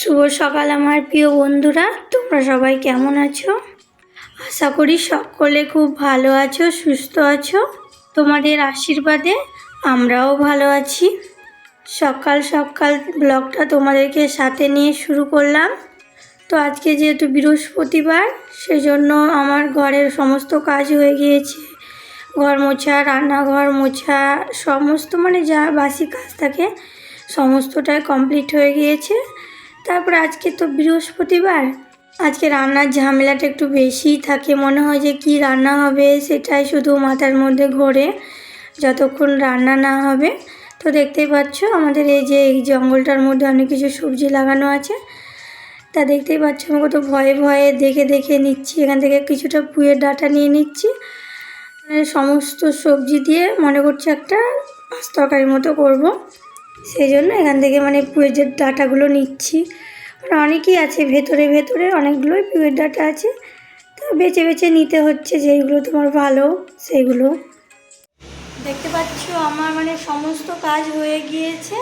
শুভ সকাল আমার প্রিয় বন্ধুরা, তোমরা সবাই কেমন আছো? আশা করি সকলে খুব ভালো আছো, সুস্থ আছো। তোমাদের আশীর্বাদে আমরাও ভালো আছি। সকাল সকাল ব্লগটা তোমাদেরকে সাথে নিয়ে শুরু করলাম। তো আজকে যেহেতু বৃহস্পতিবার, সেজন্য আমার ঘরের সমস্ত কাজ হয়ে গিয়েছে। ঘর মোছা, রান্নাঘর মোছা, সমস্ত যা বাসি কাজ থাকে সমস্তটাই কমপ্লিট হয়ে গিয়েছে। তারপর আজকে তো বৃহস্পতিবার, আজকে রান্নার ঝামেলাটা একটু বেশিই থাকে। মনে হয় যে কি রান্না হবে সেটাই শুধু মাথার মধ্যে ঘোরে যতক্ষণ রান্না না হবে। তো দেখতেই পাচ্ছ আমাদের এই জঙ্গলটার মধ্যে অনেক কিছু সবজি লাগানো আছে। তা দেখতেই পাচ্ছ আমি কত ভয়ে ভয়ে দেখে নিচ্ছি। এখান থেকে কিছুটা পুঁইয়ের ডাঁটা নিয়ে নিচ্ছি। সমস্ত সবজি দিয়ে মনে করছি একটা মাছ তরকারির মতো করবো, সেই জন্য এখান থেকে পুঁইয়ের যে ডাঁটাগুলো নিচ্ছি। অনেকই আছে ভেতরে অনেকগুলোই পুঁইয়ের ডাঁটা আছে, তো বেছে বেছে নিতে হচ্ছে যেইগুলো তোমার ভালো সেইগুলো। দেখতে পাচ্ছ আমার সমস্ত কাজ হয়ে গিয়েছে,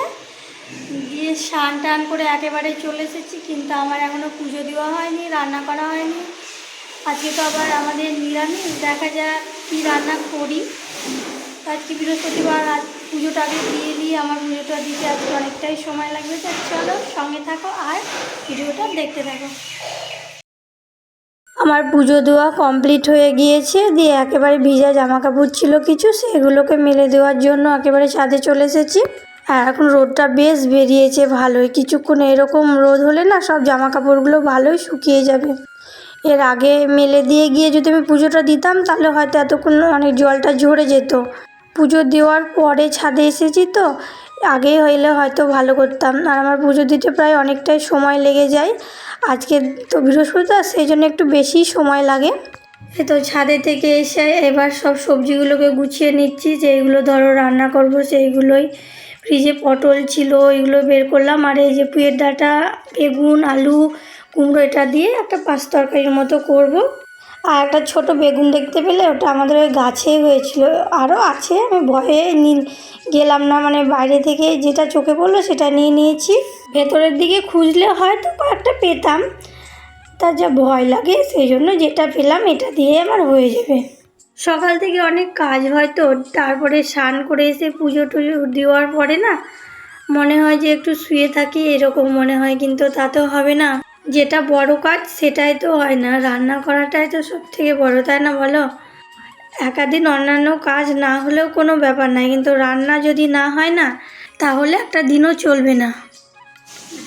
দিয়ে স্নান টান করে একেবারে চলে এসেছি। কিন্তু আমার এখনও পুজো দেওয়া হয়নি, রান্না করা হয়নি। আজকে তো আবার আমাদের নিরামিষ, দেখা যাক কী রান্না করি। আজকে বৃহস্পতিবার, আজ পুজোটা আগে দিয়ে আমার পুজোটা দিতে আজকে অনেকটাই সময় লাগবে। তো চলো সঙ্গে থাকো আর ভিডিওটা দেখতে থাকো। আমার পুজো দেওয়া কমপ্লিট হয়ে গিয়েছে, দিয়ে একেবারে ভিজা জামা কাপড় ছিল কিছু, সেগুলোকে মেলে দেওয়ার জন্য একেবারে ছাদে চলে এসেছি। আর এখন রোদটা বেশ বেরিয়েছে ভালোই, কিছুক্ষণ এরকম রোদ হলে না সব জামা কাপড়গুলো ভালোই শুকিয়ে যাবে। এর আগে মেলে দিয়ে গিয়ে যদি আমি পুজোটা দিতাম তাহলে হয়তো এতক্ষণ জলটা ঝরে যেত। পুজো দেওয়ার পরে ছাদে এসেছি, তো আগে হইলে হয়তো ভালো করতাম। আর আমার পুজো দিতে প্রায় অনেকটাই সময় লেগে যায়। আজকে তো বৃহস্পতিবার, সেই জন্য একটু বেশি সময় লাগে। তো ছাদে থেকে এসে এবার সব সবজিগুলোকে গুছিয়ে নিচ্ছি, যেইগুলো ধরো রান্না করব সেইগুলোই। ফ্রিজে পটল ছিল, ওইগুলো বের করলাম। আর এই যে পুঁইয়ের ডাঁটা, বেগুন, আলু, কুমড়ো, এটা দিয়ে একটা পাঁচ তরকারির মতো করব। আর একটা ছোট বেগুন দেখতে পেলে, ওটা আমাদের ওই গাছেই হয়েছিল, আরও আছে। আমি ভয়ে গেলাম না, বাইরে থেকে যেটা চোখে পড়লো সেটা নিয়ে নিয়েছি। ভেতরের দিকে খুঁজলে হয়তো কয়েকটা পেতাম, তার যা ভয় লাগে সেই জন্য যেটা পেলাম এটা দিয়ে আমার হয়ে যাবে। সকাল থেকে অনেক কাজ হয়, তো তারপরে স্নান করে এসে পুজো টুজো দেওয়ার পরে না মনে হয় যে একটু শুয়ে থাকি, এরকম মনে হয়। কিন্তু তা তো হবে না, যেটা বড় কাজ সেটাই তো হয় না, রান্না করাটাই তো সব থেকে বড়, তাই না বলো? একাদিন অন্যান্য কাজ না হলেও কোনো ব্যাপার নাই, কিন্তু রান্না যদি না হয় না তাহলে একটা দিনও চলবে না।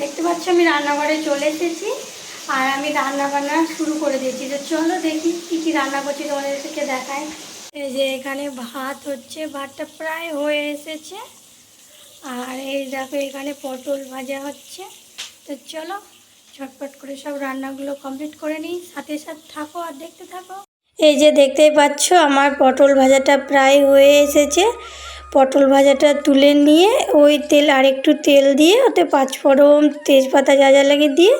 দেখতে পাচ্ছ আমি রান্নাঘরে চলে এসেছি, আর আমি রান্না বান্না শুরু করে দিয়েছি। তো চলো দেখি কী কী রান্না করছি, তোমাদেরকে দেখাই। এই যে এখানে ভাত হচ্ছে, ভাতটা প্রায় হয়ে এসেছে। আর এই দেখো এখানে পটল ভাজা হচ্ছে। তো চলো ঝটপট করে সব রান্নাগুলো কমপ্লিট করে নিই, সাথে সাথে থাকো আর দেখতে থাকো। এই যে দেখতেই পাচ্ছ আমার পটল ভাজাটা প্রায় হয়ে এসেছে। পটল ভাজাটা তুলে নিয়ে ওই তেল, আর একটু তেল দিয়ে ওতে পাঁচফোড়ন, তেজপাতা যা যা লাগে দিয়ে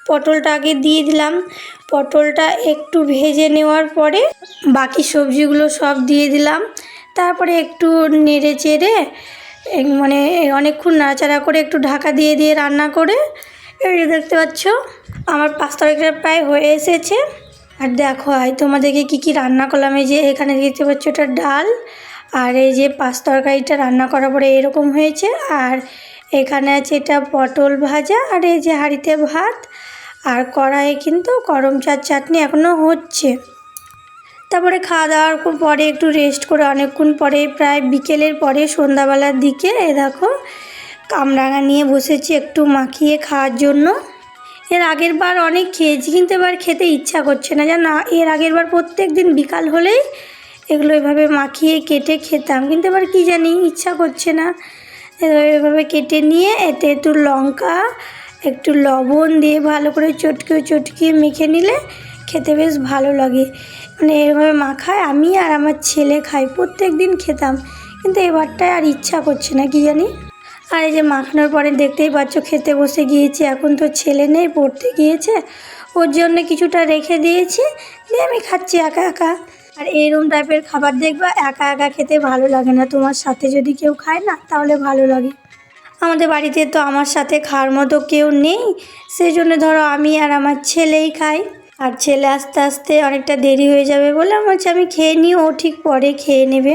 পটলটা আগে দিয়ে দিলাম। পটলটা একটু ভেজে নেওয়ার পরে বাকি সবজিগুলো সব দিয়ে দিলাম। তারপরে একটু নেড়ে চেড়ে অনেকক্ষণ নাড়াচাড়া করে একটু ঢাকা দিয়ে দিয়ে রান্না করে, এই দেখতে পাচ্ছ আমার পাঁচ তরকারিটা প্রায় হয়ে এসেছে। আর দেখো তোমাদেরকে কী কী রান্না করলাম। এই যে এখানে দেখতে পাচ্ছ এটা ডাল, আর এই যে পাঁচ তরকারিটা রান্না করার পরে এরকম হয়েছে। আর এখানে আছে এটা পটল ভাজা, আর এই যে হাঁড়িতে ভাত, আর কড়াইয়ে কিন্তু করম চাটনি এখনও হচ্ছে। তারপরে খাওয়া দাওয়ার পরে একটু রেস্ট করে অনেকক্ষণ পরে, প্রায় বিকেলের পরে সন্ধ্যাবেলার দিকে দেখো কামরাঙা নিয়ে বসেছি একটু মাখিয়ে খাওয়ার জন্য। এর আগের বার অনেক খেয়েছি, কিন্তু এবার খেতে ইচ্ছা করছে না জানো। এর আগের বার প্রত্যেক দিন বিকাল হলেই এগুলো এভাবে মাখিয়ে কেটে খেতাম, কিন্তু এবার কী জানি ইচ্ছা করছে না। এভাবে কেটে নিয়ে এতে একটু লঙ্কা, একটু লবণ দিয়ে ভালো করে চটকিয়ে মেখে নিলে খেতে বেশ ভালো লাগে। এভাবে মাখায় আমি আর আমার ছেলে খাই, প্রত্যেক দিন খেতাম, কিন্তু এবারটায় আর ইচ্ছা করছে না কী জানি। আর এই যে মাখানোর পরে দেখতেই পাচ্ছ খেতে বসে গিয়েছি। এখন তো ছেলে নেই, পড়তে গিয়েছে, ওর জন্য কিছুটা রেখে দিয়েছি, দিয়ে আমি খাচ্ছি একা একা। আর এইরকম টাইপের খাবার দেখবা একা একা খেতে ভালো লাগে না, তোমার সাথে যদি কেউ খায় না তাহলে ভালো লাগে। আমাদের বাড়িতে তো আমার সাথে খাওয়ার মতো কেউ নেই, সেই জন্য ধরো আমি আর আমার ছেলেই খাই। আর ছেলে আস্তে আস্তে অনেকটা দেরি হয়ে যাবে বলে আমার আমি খেয়ে নিই, ও ঠিক পরে খেয়ে নেবে।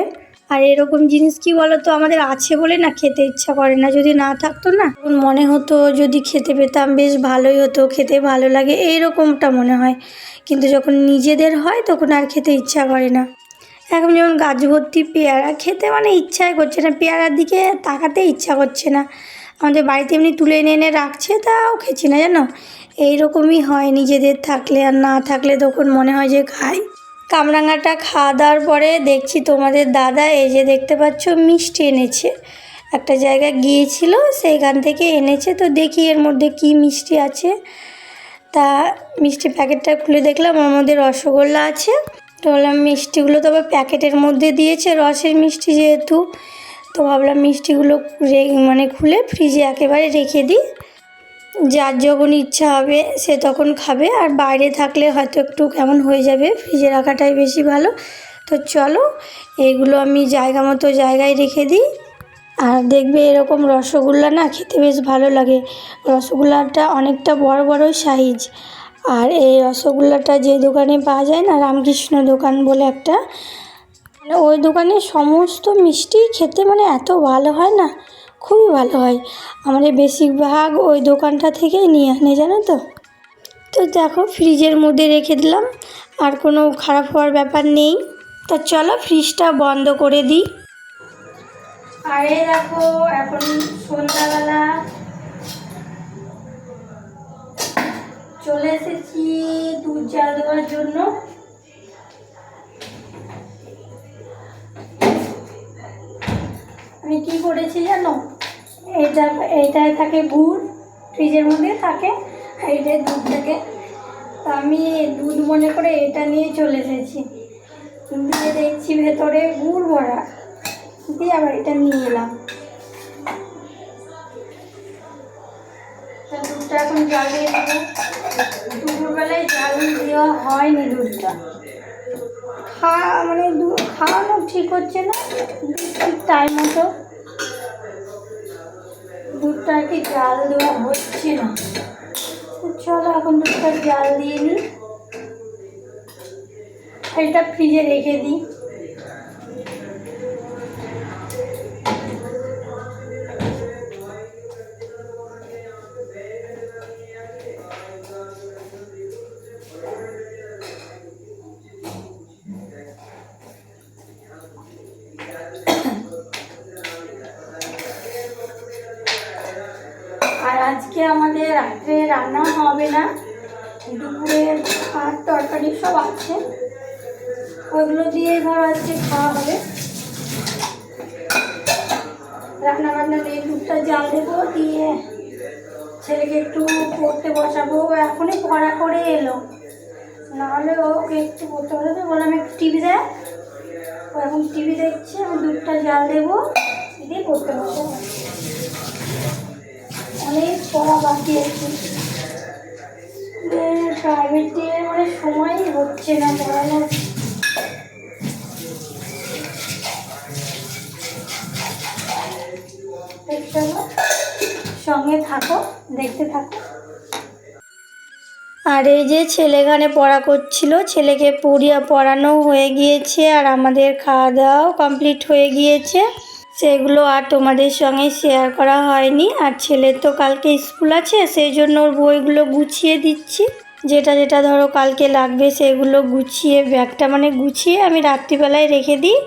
আর এরকম জিনিস কি বলো তো, আমাদের আছে বলে না খেতে ইচ্ছা করে না, যদি না থাকতো না তখন মনে হতো যদি খেতে পেতাম বেশ ভালোই হতো, খেতে ভালো লাগে এইরকমটা মনে হয়। কিন্তু যখন নিজেদের হয় তখন আর খেতে ইচ্ছা করে না। এখন যেমন গাছ ভর্তি পেয়ারা, খেতে মানে ইচ্ছাই করছে না, পেয়ারার দিকে তাকাতে ইচ্ছা করছে না। আমাদের বাড়িতে এমনি তুলে এনে এনে রাখছে, তাও খেছি না জানো। এইরকমই হয় নিজেদের থাকলে, আর না থাকলে তখন মনে হয় যে খাই। কামরাঙাটা খাওয়া দাওয়ার পরে দেখছি তোমাদের দাদা এই যে দেখতে পাচ্ছ মিষ্টি এনেছে, একটা জায়গায় গিয়েছিল সেইখান থেকে এনেছে। তো দেখি এর মধ্যে কি মিষ্টি আছে। তা মিষ্টি প্যাকেটটা খুলে দেখলাম ওর মধ্যে রসগোল্লা আছে। তো ভাবলাম মিষ্টিগুলো তো আবার প্যাকেটের মধ্যে দিয়েছে, রসের মিষ্টি যেহেতু, তো ভাবলাম মিষ্টিগুলো মানে খুলে ফ্রিজে একেবারে রেখে দিই, যার যখন ইচ্ছা হবে সে তখন খাবে। আর বাইরে থাকলে হয়তো একটু কেমন হয়ে যাবে, ফ্রিজে রাখাটাই বেশি ভালো। তো চলো এইগুলো আমি জায়গা মতো জায়গায় রেখে দিই। আর দেখবে এরকম রসগোল্লা না খেতে বেশ ভালো লাগে। রসগোল্লাটা অনেকটা বড় বড় সাইজ। আর এই রসগোল্লাটা যে দোকানে পাওয়া যায় না, রামকৃষ্ণ দোকান বলে একটা, মানে ওই দোকানে সমস্ত মিষ্টি খেতে মানে এত ভালো হয় না, খুবই ভালো হয়। আমাদের বেশিরভাগ ওই দোকানটা থেকেই নিয়ে আনে জানো তো। তো দেখো ফ্রিজের মধ্যে রেখে দিলাম, আর কোনো খারাপ হওয়ার ব্যাপার নেই। তো চলো ফ্রিজটা বন্ধ করে দিই। আরে দেখো এখন সন্ধ্যাবেলা চলে এসেছি দুধ জাল দেওয়ার জন্য। আমি কি করেছি জানো, এইটায় থাকে গুড়, ফ্রিজের মধ্যে থাকে, এইটায় দুধ থাকে। তা আমি দুধ মনে করে এটা নিয়ে চলে এসেছি, দিয়ে দেখছি ভেতরে গুড় ভরা, দিয়ে আবার এটা নিয়ে এলাম। দুধটা এখন জাল দিয়ে দেবো। দুপুরবেলায় জাল দেওয়া হয়নি দুধটা, মানে খাওয়ানো ঠিক হচ্ছে না ঠিক টাইম মতো, দুধটা আর কি জাল দেওয়া হচ্ছে না। চলো এখন দুধটা জাল দিয়ে নিই, এটা ফ্রিজে রেখে দিই। আর আজকে আমাদের রাত্রে রান্না হবে না, দুপুরে ভাত তরকারি সব আছে, ওইগুলো দিয়ে ধরো আজকে খাওয়া হবে। রান্না বান্না দিয়ে দুধটা জাল দেবো, দিয়ে ছেলেকে একটু পড়তে বসাবো। ও এখনই পড়া করে এলো, নাহলে ওকে একটু পড়তে বসাতে বললাম একটু টিভি দেয়, ও এখন টিভি দেখছে। আমি দুধটা জাল দেবো, দিয়ে পড়তে বসাবো। অনেক পড়া বাকি আছে, প্রাইভেটে মানে সময়ই হচ্ছে না পড়ানোর। সঙ্গে থাকো, দেখতে থাকো। আর এই যে ছেলে এখানে পড়া করছিল, ছেলেকে পড়ানো হয়ে গিয়েছে, আর আমাদের খাওয়া দাওয়াও কমপ্লিট হয়ে গিয়েছে। সেগুলো আর তোমাদের সঙ্গে শেয়ার করা হয়নি। আর ছেলের তো কালকে স্কুল আছে, সেই জন্য ওর বইগুলো গুছিয়ে দিচ্ছি। যেটা যেটা ধরো কালকে লাগবে সেগুলো গুছিয়ে, ব্যাগটা মানে গুছিয়ে আমি রাত্রিবেলায় রেখে দিই,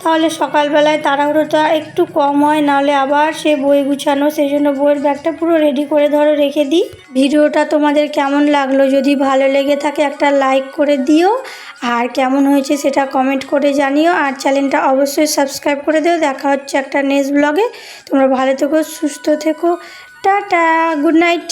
তাহলে সকালবেলায় তাড়াহুড়োটা একটু কম হয়। নাহলে আবার সে বই গুছানো, সেই জন্য বইয়ের ব্যাগটা পুরো রেডি করে ধরো রেখে দিই। ভিডিওটা তোমাদের কেমন লাগলো, যদি ভালো লেগে থাকে একটা লাইক করে দিও, আর কেমন হয়েছে সেটা কমেন্ট করে জানিও। আর চ্যানেলটা অবশ্যই সাবস্ক্রাইব করে দিও। দেখা হচ্ছে একটা নেক্সট ব্লগে। তোমরা ভালো থেকো, সুস্থ থেকো, টাটা, গুড নাইট।